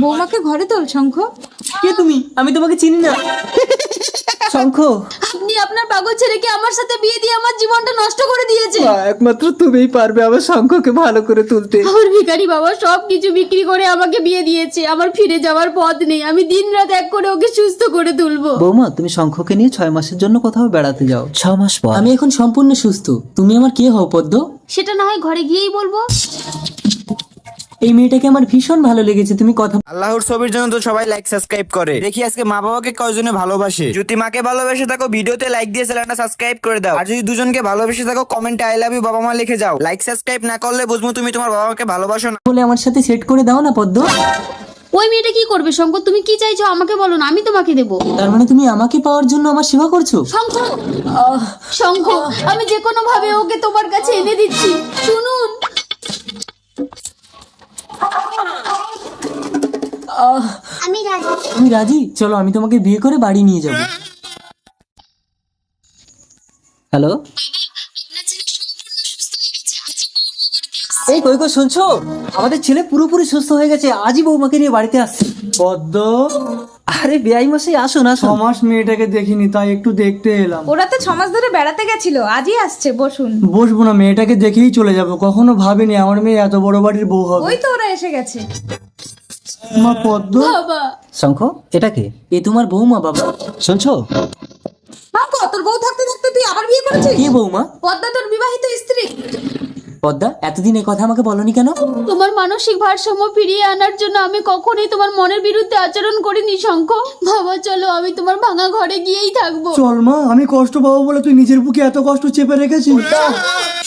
বৌমাকে ঘরে তোল শঙ্খ। কে তুমি? আমি তোমাকে চিনি না। শঙ্খ, আপনি আপনার পাগল ছেলেকে আমার সাথে বিয়ে দিয়ে আমার জীবনটা নষ্ট করে দিয়েছে। একমাত্র তুমিই পারবে আমার শঙ্খকে ভালো করে তুলতে। আমার ভিখারি বাবা সব কিছু বিক্রি করে আমাকে বিয়ে দিয়েছে। আমার ফিরে যাওয়ার পথ নেই। আমি দিনরাত এক করে ওকে সুস্থ করে তুলবো। বৌমা, তুমি শঙ্খকে নিয়ে 6 মাসের জন্য কোথাও বেড়াতে যাও। 6 মাস পর আমি এখন সম্পূর্ণ সুস্থ। তুমি আমার কে হও পদ্ম? সেটা না হয় ঘরে গিয়েই বলবো। এই মেয়েটাকে আমার ভীষণ ভালো লেগেছে। তুমি কথা আল্লাহর ছবির জন্য তো সবাই লাইক সাবস্ক্রাইব করে। দেখি আজকে মা বাবাকে কয়জনে ভালোবাসে। যদি মাকে ভালোবেসে থাকো ভিডিওতে লাইক দিয়ে চ্যানেলটা সাবস্ক্রাইব করে দাও। আর যদি দুজনকে ভালোবেসে থাকো কমেন্টে আই লাভ ইউ বাবা মা লিখে যাও। লাইক সাবস্ক্রাইব না করলে বুঝবো তুমি তোমার বাবা মাকে ভালোবাসো না। বলে আমার সাথে সেট করে দাও না পদ্ম। ওই মেয়েটা কি করবে শঙ্কর? তুমি কি চাইছো আমাকে বলো না, আমি তোমাকে দেবো। তার মানে তুমি আমাকে পাওয়ার জন্য আমার সেবা করছো? শঙ্খ, শঙ্খ, আমি যে কোনো ভাবে ওকে তোমার কাছে এনে দিচ্ছি। শুনুন, তুমি রাজি? চলো আমি তোমাকে বিয়ে করে বাড়ি নিয়ে যাবো। হ্যালো, এই কই কই শুনছো? আমাদের ছেলে পুরোপুরি সুস্থ হয়ে গেছে। আজই বৌমাকে নিয়ে বাড়িতে আসছে। পদ্ম, আরে বেআই মশাই, আসুন আসুন। ছমাস মেয়েটাকে দেখিনি, তাই একটু দেখতে এলাম। ওরা তো 6 মাস ধরে বেড়াতে গেছিল, আজই আসছে। বসুন। বসবো না, মেয়েটাকে দেখেই চলে যাবো। কখনো ভাবিনি আমার মেয়ে এত বড় বাড়ির বউ হবে। ওই তো ওরা এসে গেছে। মা পদ্ম, বাবা। শঙ্খ, এটা কে? এ তোমার বৌমা বাবা। শুনছো? বাবা, তোর বউ থাকতে থাকতে তুই আবার বিয়ে করেছিস? কে বৌমা? পদ্মা তোর বিবাহিত স্ত্রী। পদ্মা, এতদিন এই কথা আমাকে বলনি কেন? তোমার মানসিক ভারসাম্য ফিরিয়ে আনার জন্য আমি কখনোই তোমার মনের বিরুদ্ধে আচরণ করিনি শঙ্খ। বাবা চলো, আমি তোমার ভাঙা ঘরে গিয়েই থাকবো। চল মা, আমি কষ্ট পাবো বলে তুই নিজের বুকে এত কষ্ট চেপে রেখেছিস?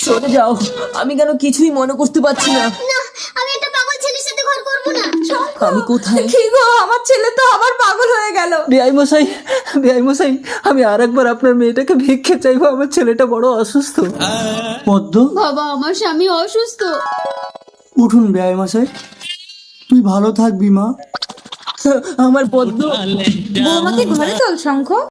সরে যাও, আমি কেন কিছুই মনে করতে পারছি না। আমি একটা পাগল ছেলের সাথে ঘর করব না। আমি কোথায়? কি গো, আমার ছেলে তো আবার পাগল হয়ে গেল। বেআই মশাই, বেআই মশাই, আমি আরেকবার আপনার মেয়েটাকে ভিক্ষে চাইবো। আমার ছেলেটা বড় অসুস্থ। পদ্ম, বাবা, আমার স্বামী অসুস্থ। উঠুন বেআই মশাই। তুই ভালো থাকবি মা। আমার পদ্ম। বৌমাকে ঘরে তোল শঙ্খ।